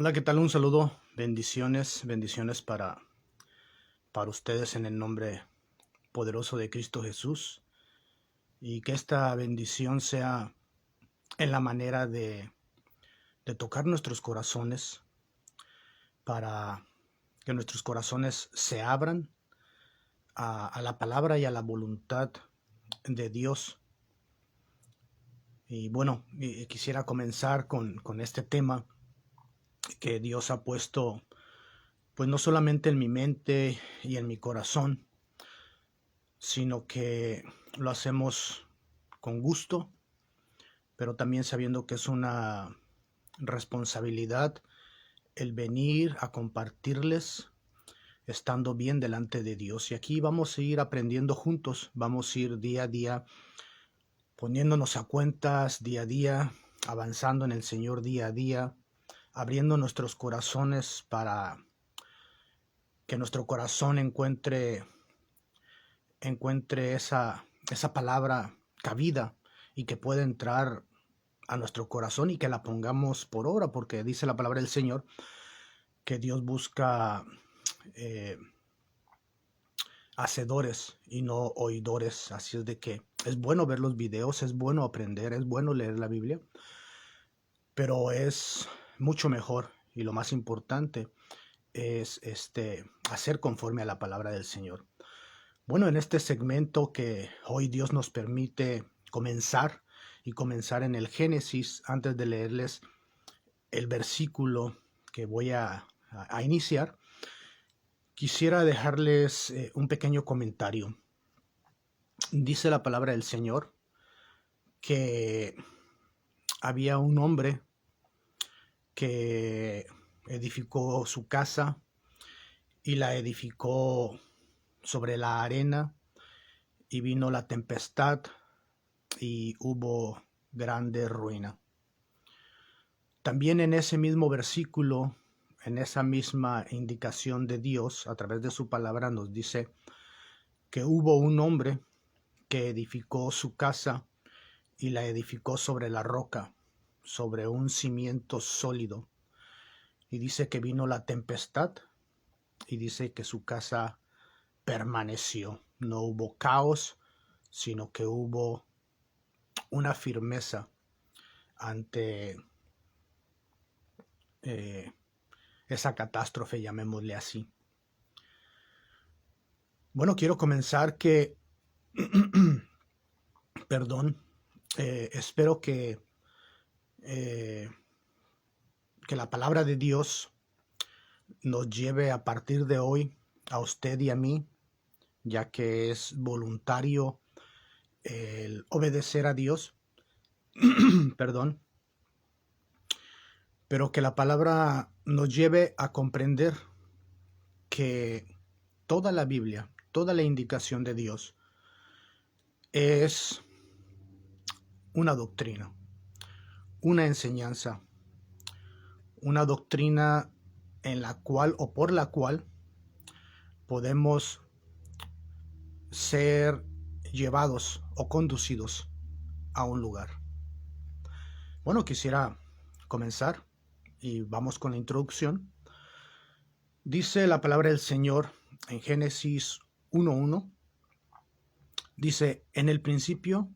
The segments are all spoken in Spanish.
Hola, ¿qué tal? Un saludo, bendiciones, bendiciones para ustedes en el nombre poderoso de Cristo Jesús, y que esta bendición sea en la manera de tocar nuestros corazones, para que nuestros corazones se abran a la palabra y a la voluntad de Dios. Y bueno, quisiera comenzar con este tema que Dios ha puesto, pues no solamente en mi mente y en mi corazón, sino que lo hacemos con gusto, pero también sabiendo que es una responsabilidad el venir a compartirles estando bien delante de Dios. Y aquí vamos a ir aprendiendo juntos, vamos a ir día a día poniéndonos a cuentas día a día, avanzando en el Señor día a día, abriendo nuestros corazones para que nuestro corazón encuentre esa palabra cabida y que pueda entrar a nuestro corazón y que la pongamos por obra, porque dice la palabra del Señor que Dios busca eh, hacedores y no oidores. Así es de que es bueno ver los videos, es bueno aprender, es bueno leer la Biblia, pero es mucho mejor y lo más importante es hacer conforme a la palabra del Señor. Bueno, en este segmento que hoy Dios nos permite comenzar en el Génesis, antes de leerles el versículo que voy a iniciar, quisiera dejarles un pequeño comentario. Dice la palabra del Señor que había un hombre que edificó su casa y la edificó sobre la arena, y vino la tempestad y hubo grande ruina. También en ese mismo versículo, en esa misma indicación de Dios a través de su palabra, nos dice que hubo un hombre que edificó su casa y la edificó sobre la roca, sobre un cimiento sólido. Y dice que vino la tempestad y dice que su casa permaneció. No hubo caos, sino que hubo una firmeza ante eh, esa catástrofe, llamémosle así. Bueno, quiero comenzar perdón, espero eh, que la palabra de Dios nos lleve a partir de hoy, a usted y a mí, ya que es voluntario el obedecer a Dios, perdón, pero que la palabra nos lleve a comprender que toda la Biblia, toda la indicación de Dios es una doctrina, una enseñanza, una doctrina en la cual o por la cual podemos ser llevados o conducidos a un lugar. Bueno, quisiera comenzar y vamos con la introducción. Dice la palabra del Señor en Génesis 1:1. Dice: en el principio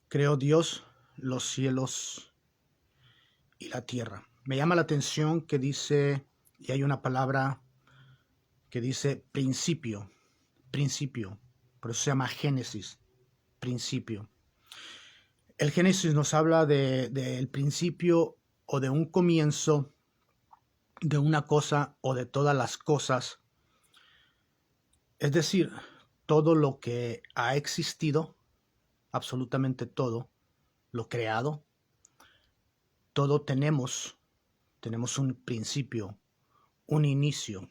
creó Dios los cielos y la tierra. Me llama la atención que dice, y hay una palabra que dice principio, principio, por eso se llama Génesis, principio. El Génesis nos habla del principio o de un comienzo de una cosa o de todas las cosas, es decir, todo lo que ha existido, absolutamente todo lo creado, todo tenemos un principio, un inicio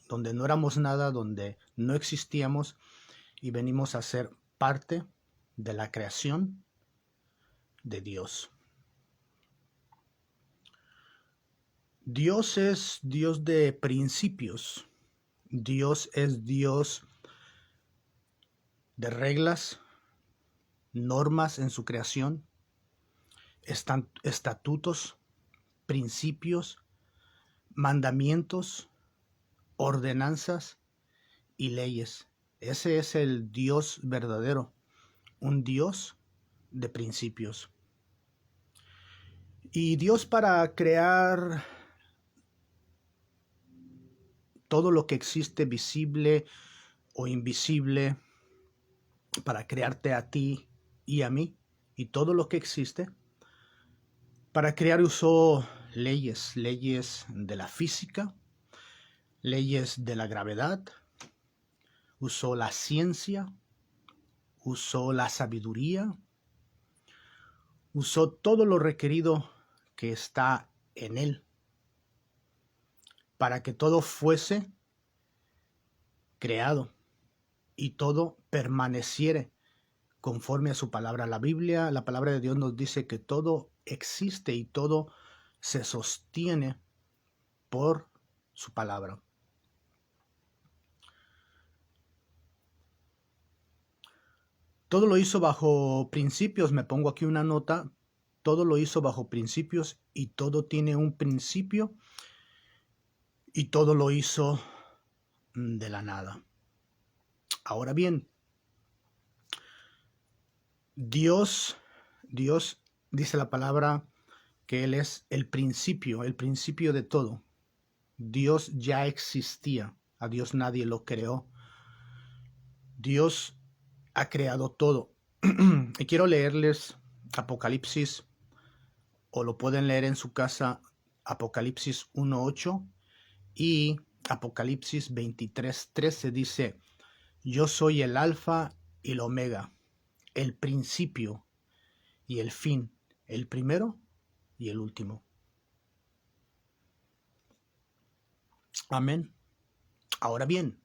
donde no éramos nada, donde no existíamos y venimos a ser parte de la creación de Dios. Dios es Dios de principios. Dios es Dios de reglas, normas en su creación, estatutos principios, mandamientos, ordenanzas y leyes. Ese es el Dios verdadero, un Dios de principios. Y Dios, para crear todo lo que existe, visible o invisible, para crearte a ti y a mí y todo lo que existe, para crear usó leyes de la física, leyes de la gravedad, usó la ciencia, usó la sabiduría, usó todo lo requerido que está en él para que todo fuese creado y todo permaneciere conforme a su palabra. La Biblia, la palabra de Dios nos dice que todo existe y todo se sostiene por su palabra. Todo lo hizo bajo principios, me pongo aquí una nota, todo lo hizo bajo principios y todo tiene un principio y todo lo hizo de la nada. Ahora bien, Dios dice la palabra que Él es el principio de todo. Dios ya existía, a Dios nadie lo creó. Dios ha creado todo. Y quiero leerles Apocalipsis, o lo pueden leer en su casa, Apocalipsis 1:8 y Apocalipsis 23:13 dice: yo soy el alfa y el omega, el principio y el fin, el primero y el último. Amén. Ahora bien,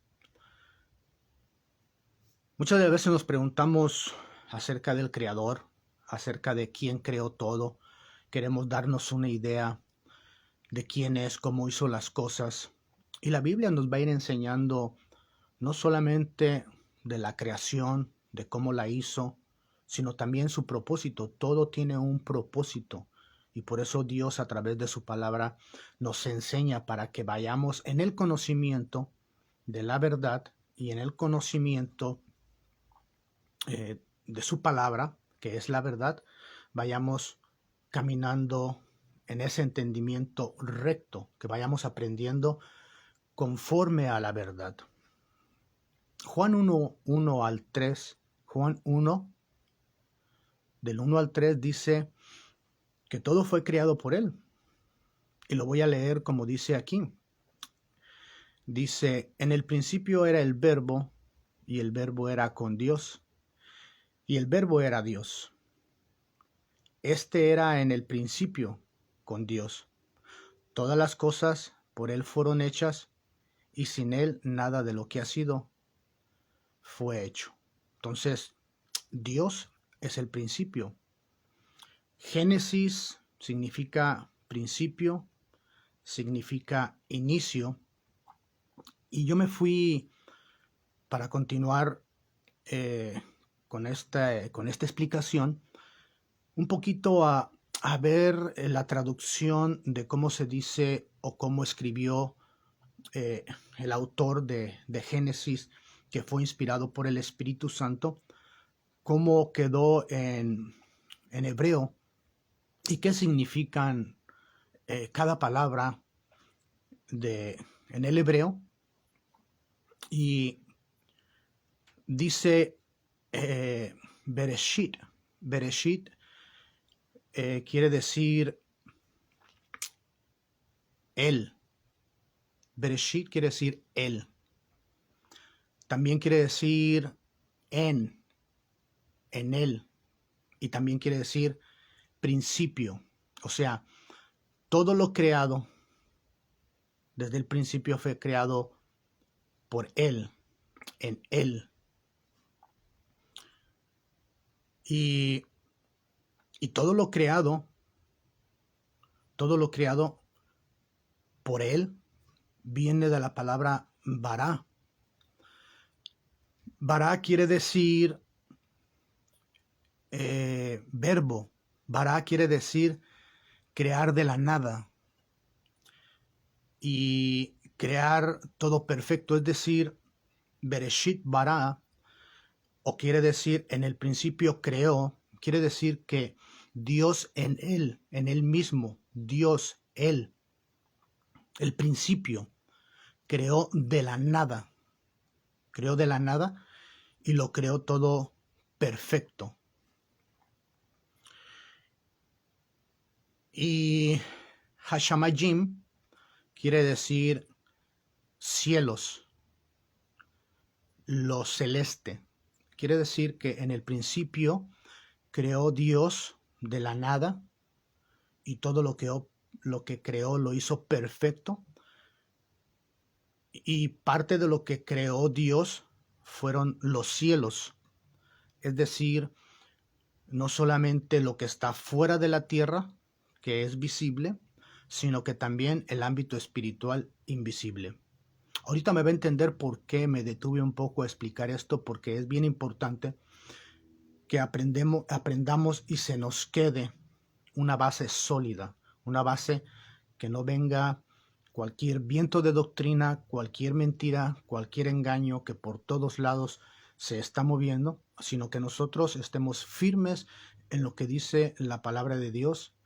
muchas de veces nos preguntamos acerca del Creador, acerca de quién creó todo. Queremos darnos una idea de quién es, cómo hizo las cosas. Y la Biblia nos va a ir enseñando no solamente de la creación, de cómo la hizo, sino también su propósito. Todo tiene un propósito. Y por eso Dios, a través de su palabra, nos enseña para que vayamos en el conocimiento de la verdad y en el conocimiento de su palabra, que es la verdad, vayamos caminando en ese entendimiento recto, que vayamos aprendiendo conforme a la verdad. Juan 1 al 3, Juan 1, del 1 al 3 dice que todo fue creado por Él. Y lo voy a leer como dice aquí. Dice: en el principio era el Verbo, y el Verbo era con Dios, y el Verbo era Dios. Este era en el principio con Dios. Todas las cosas por Él fueron hechas, y sin Él nada de lo que ha sido fue hecho. Entonces, Dios es el principio. Génesis significa principio, significa inicio. Y yo me fui, para continuar con esta explicación, un poquito a ver la traducción de cómo se dice o cómo escribió el autor de Génesis, que fue inspirado por el Espíritu Santo, cómo quedó en hebreo y qué significan cada palabra en el hebreo. Y dice Bereshit. Bereshit quiere decir él. Bereshit quiere decir él. También quiere decir en él. Y también quiere decir principio. O sea, todo lo creado desde el principio fue creado por Él, en Él. Y todo lo creado por Él viene de la palabra bara. Bara quiere decir verbo. Bara quiere decir crear de la nada, y crear todo perfecto, es decir, Bereshit bara, o quiere decir en el principio creó, quiere decir que Dios en él mismo, Dios, él, el principio, creó de la nada, creó de la nada y lo creó todo perfecto. Y Hashamayim quiere decir cielos, lo celeste. Quiere decir que en el principio creó Dios de la nada y todo lo que creó lo hizo perfecto. Y parte de lo que creó Dios fueron los cielos, es decir, no solamente lo que está fuera de la tierra, que es visible, sino que también el ámbito espiritual invisible. Ahorita me va a entender por qué me detuve un poco a explicar esto, porque es bien importante que aprendamos y se nos quede una base sólida, una base que no venga cualquier viento de doctrina, cualquier mentira, cualquier engaño que por todos lados se está moviendo, sino que nosotros estemos firmes en lo que dice la palabra de Dios,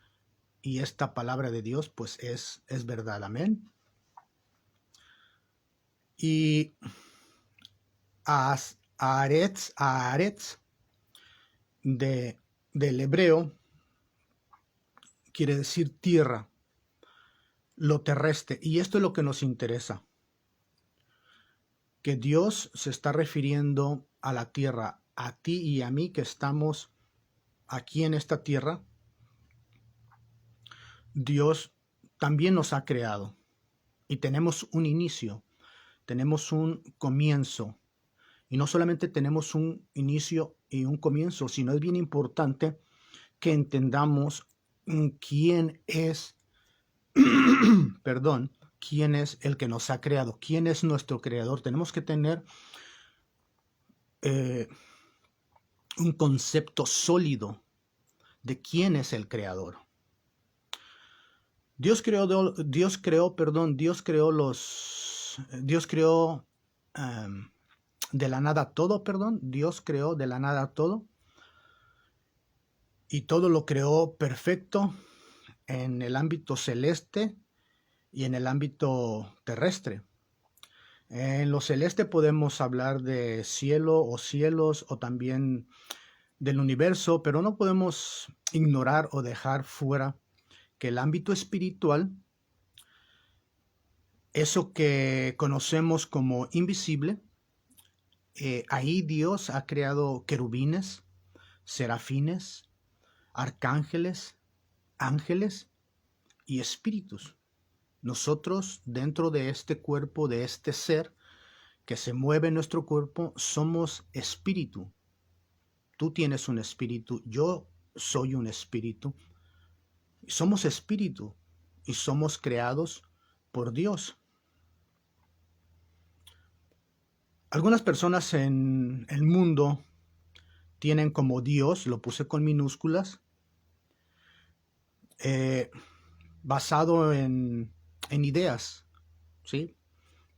y esta palabra de Dios pues es verdad, amén. Y Haaretz del hebreo quiere decir tierra, lo terrestre, y esto es lo que nos interesa, que Dios se está refiriendo a la tierra, a ti y a mí que estamos aquí en esta tierra. Dios también nos ha creado y tenemos un inicio, tenemos un comienzo, y no solamente tenemos un inicio y un comienzo, sino es bien importante que entendamos quién es, perdón, quién es el que nos ha creado, quién es nuestro creador. Tenemos que tener un concepto sólido de quién es el creador. Dios creó de la nada todo, Dios creó de la nada todo, y todo lo creó perfecto en el ámbito celeste y en el ámbito terrestre. En lo celeste podemos hablar de cielo o cielos o también del universo, pero no podemos ignorar o dejar fuera que el ámbito espiritual, eso que conocemos como invisible, ahí Dios ha creado querubines, serafines, arcángeles, ángeles y espíritus. Nosotros, dentro de este cuerpo, de este ser que se mueve en nuestro cuerpo, somos espíritu. Tú tienes un espíritu, yo soy un espíritu. Somos espíritu y somos creados por Dios. Algunas personas en el mundo tienen como Dios, lo puse con minúsculas, basado en ideas, ¿sí?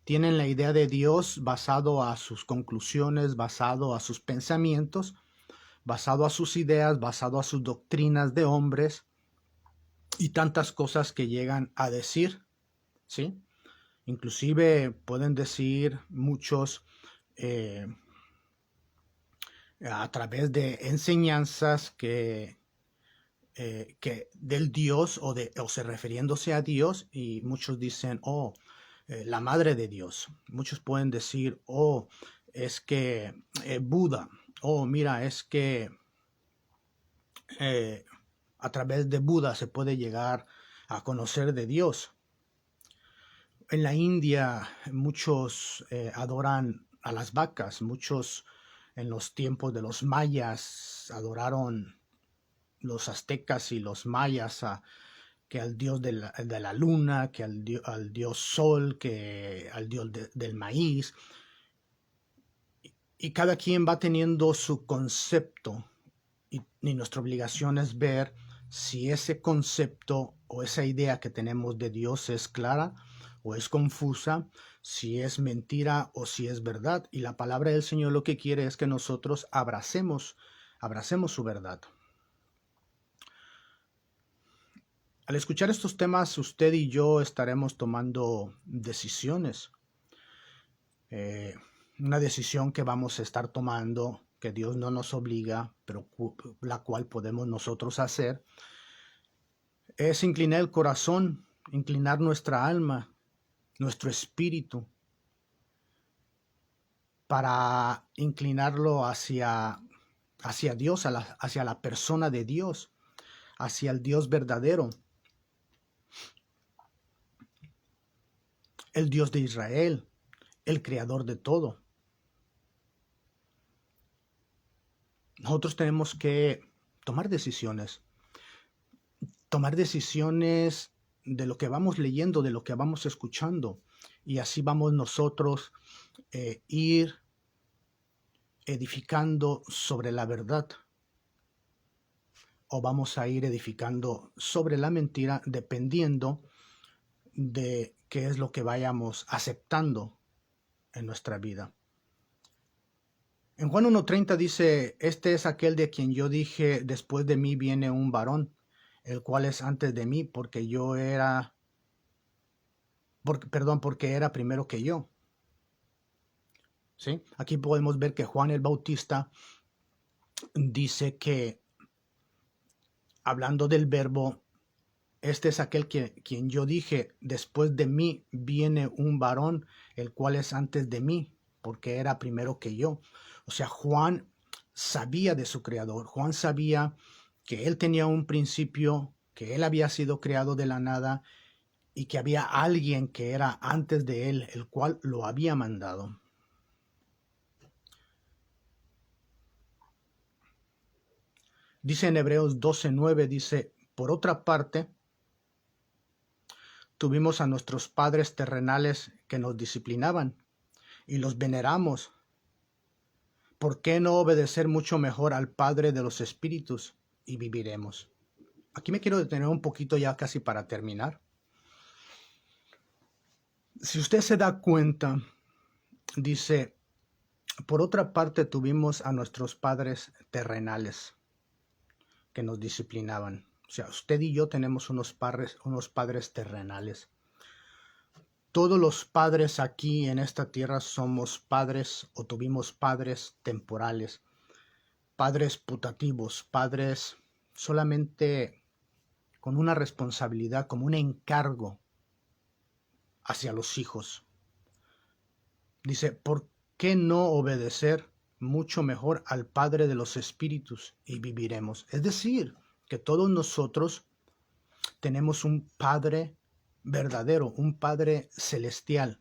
Tienen la idea de Dios basado a sus conclusiones, basado a sus pensamientos, basado a sus ideas, basado a sus doctrinas de hombres y tantas cosas que llegan a decir, ¿sí? Inclusive pueden decir muchos a través de enseñanzas que del Dios o se refiriéndose a Dios, y muchos dicen, la madre de Dios. Muchos pueden decir, es que Buda, mira, es que a través de Buda se puede llegar a conocer de Dios. En la India muchos adoran a las vacas, muchos en los tiempos de los mayas adoraron los aztecas y los mayas que al dios de la luna, que al dios sol, que al dios del maíz. Y cada quien va teniendo su concepto, y nuestra obligación es ver si ese concepto o esa idea que tenemos de Dios es clara o es confusa, si es mentira o si es verdad. Y la palabra del Señor lo que quiere es que nosotros abracemos su verdad. Al escuchar estos temas, usted y yo estaremos tomando decisiones. Una decisión que vamos a estar tomando, que Dios no nos obliga, pero la cual podemos nosotros hacer, es inclinar el corazón, inclinar nuestra alma, nuestro espíritu, para inclinarlo hacia Dios, hacia la persona de Dios, hacia el Dios verdadero, el Dios de Israel, el creador de todo. Nosotros tenemos que tomar decisiones de lo que vamos leyendo, de lo que vamos escuchando, y así vamos nosotros ir edificando sobre la verdad, o vamos a ir edificando sobre la mentira, dependiendo de qué es lo que vayamos aceptando en nuestra vida. En Juan 1:30 dice: este es aquel de quien yo dije, después de mí viene un varón, el cual es antes de mí, porque era primero que yo. ¿Sí? Aquí podemos ver que Juan el Bautista dice que, hablando del verbo, este es aquel quien yo dije, después de mí viene un varón, el cual es antes de mí, porque era primero que yo. O sea, Juan sabía de su creador. Juan sabía que él tenía un principio, que él había sido creado de la nada y que había alguien que era antes de él, el cual lo había mandado. Dice en Hebreos 12:9, dice: por otra parte, tuvimos a nuestros padres terrenales que nos disciplinaban y los veneramos. ¿Por qué no obedecer mucho mejor al Padre de los Espíritus y viviremos? Aquí me quiero detener un poquito ya casi para terminar. Si usted se da cuenta, dice: por otra parte tuvimos a nuestros padres terrenales que nos disciplinaban. O sea, usted y yo tenemos unos padres terrenales. Todos los padres aquí en esta tierra somos padres o tuvimos padres temporales, padres putativos, padres solamente con una responsabilidad, como un encargo hacia los hijos. Dice: ¿por qué no obedecer mucho mejor al Padre de los Espíritus y viviremos? Es decir, que todos nosotros tenemos un Padre verdadero, un Padre celestial,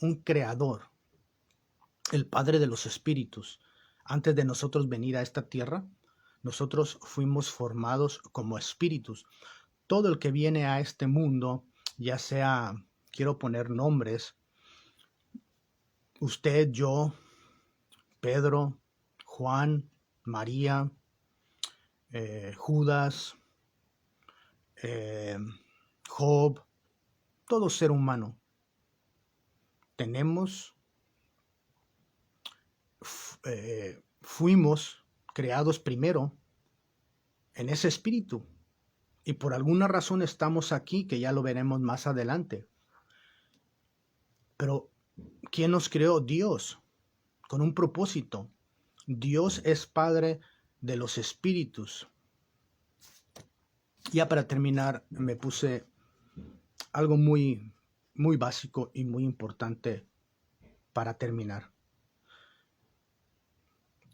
un Creador, el Padre de los Espíritus. Antes de nosotros venir a esta tierra, nosotros fuimos formados como espíritus. Todo el que viene a este mundo, ya sea, quiero poner nombres, usted, yo, Pedro, Juan, María, Judas, Job, todo ser humano, fuimos creados primero en ese espíritu, y por alguna razón estamos aquí, que ya lo veremos más adelante. Pero ¿quién nos creó? Dios, con un propósito. Dios es Padre de los espíritus. Ya para terminar, me puse algo muy, muy básico y muy importante para terminar.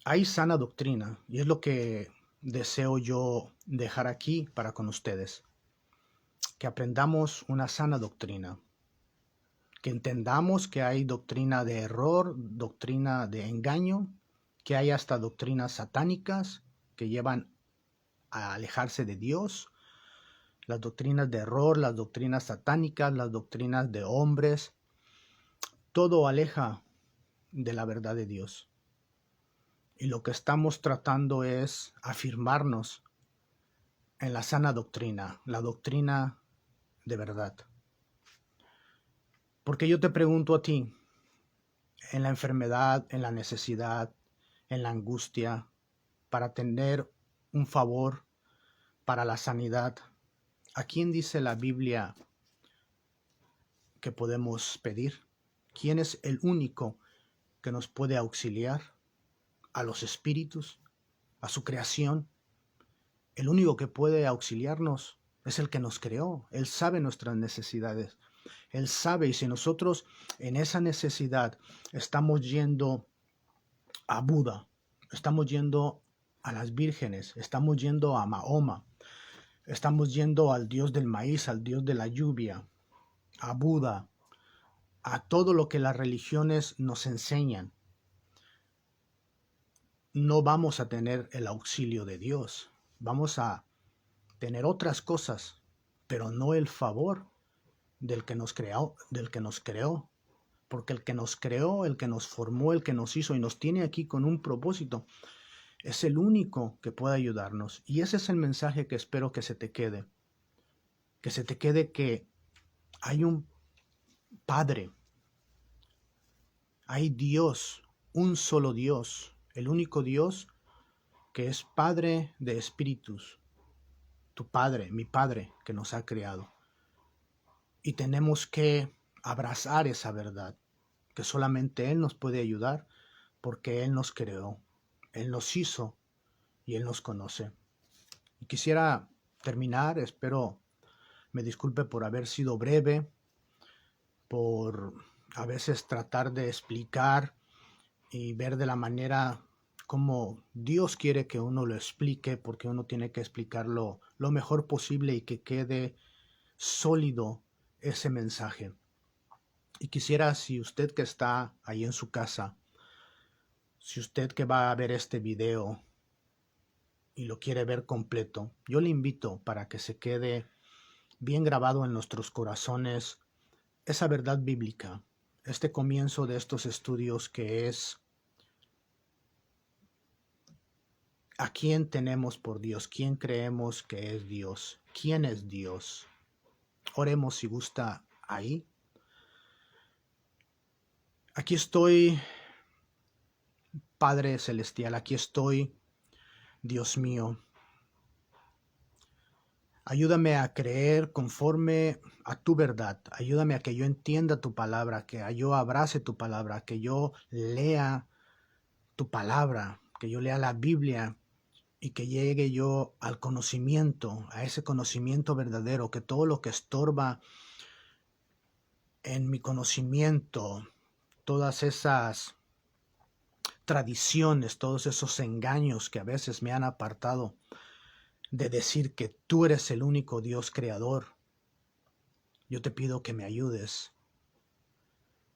Hay sana doctrina, y es lo que deseo yo dejar aquí para con ustedes. Que aprendamos una sana doctrina. Que entendamos que hay doctrina de error, doctrina de engaño, que hay hasta doctrinas satánicas que llevan a alejarse de Dios. Las doctrinas de error, las doctrinas satánicas, las doctrinas de hombres, todo aleja de la verdad de Dios. Y lo que estamos tratando es afirmarnos en la sana doctrina, la doctrina de verdad. Porque yo te pregunto a ti, en la enfermedad, en la necesidad, en la angustia, para tener un favor, para la sanidad, ¿a quién dice la Biblia que podemos pedir? ¿Quién es el único que nos puede auxiliar? ¿A los espíritus? ¿A su creación? El único que puede auxiliarnos es el que nos creó. Él sabe nuestras necesidades. Él sabe, y si nosotros en esa necesidad estamos yendo a Buda, estamos yendo a las vírgenes, estamos yendo a Mahoma, estamos yendo al dios del maíz, al dios de la lluvia, a Buda, a todo lo que las religiones nos enseñan, no vamos a tener el auxilio de Dios. Vamos a tener otras cosas, pero no el favor del que nos creó, porque el que nos creó, el que nos formó, el que nos hizo y nos tiene aquí con un propósito, es el único que puede ayudarnos. Y ese es el mensaje que espero que se te quede. Que se te quede que hay un Padre, hay Dios, un solo Dios, el único Dios que es Padre de espíritus, tu Padre, mi Padre que nos ha creado. Y tenemos que abrazar esa verdad, que solamente Él nos puede ayudar porque Él nos creó, Él nos hizo y Él nos conoce. Y quisiera terminar, espero me disculpe por haber sido breve, por a veces tratar de explicar y ver de la manera como Dios quiere que uno lo explique, porque uno tiene que explicarlo lo mejor posible y que quede sólido ese mensaje. Y quisiera, si usted que está ahí en su casa, si usted que va a ver este video y lo quiere ver completo, yo le invito para que se quede bien grabado en nuestros corazones esa verdad bíblica, este comienzo de estos estudios que es a quién tenemos por Dios, quién creemos que es Dios, quién es Dios. Oremos si gusta ahí. Aquí estoy, Padre Celestial, aquí estoy, Dios mío. Ayúdame a creer conforme a tu verdad. Ayúdame a que yo entienda tu palabra, que yo abrace tu palabra, que yo lea tu palabra, que yo lea la Biblia y que llegue yo al conocimiento, a ese conocimiento verdadero, que todo lo que estorba en mi conocimiento, todas esas tradiciones, todos esos engaños que a veces me han apartado de decir que tú eres el único Dios creador. Yo te pido que me ayudes.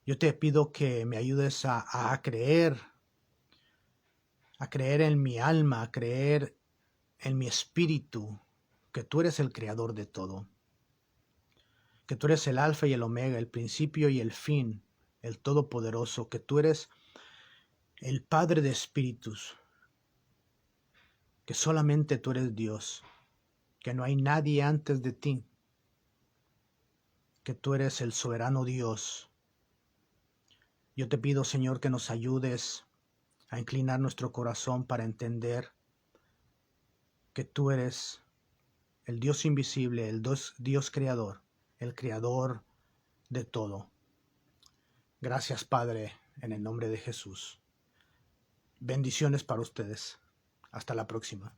Yo te pido que me ayudes a creer en mi alma, a creer en mi espíritu, que tú eres el creador de todo, que tú eres el alfa y el omega, el principio y el fin, el todopoderoso, que tú eres el Padre de espíritus, que solamente tú eres Dios, que no hay nadie antes de ti, que tú eres el soberano Dios. Yo te pido, Señor, que nos ayudes a inclinar nuestro corazón para entender que tú eres el Dios invisible, el Dios creador, el creador de todo. Gracias, Padre, en el nombre de Jesús. Bendiciones para ustedes. Hasta la próxima.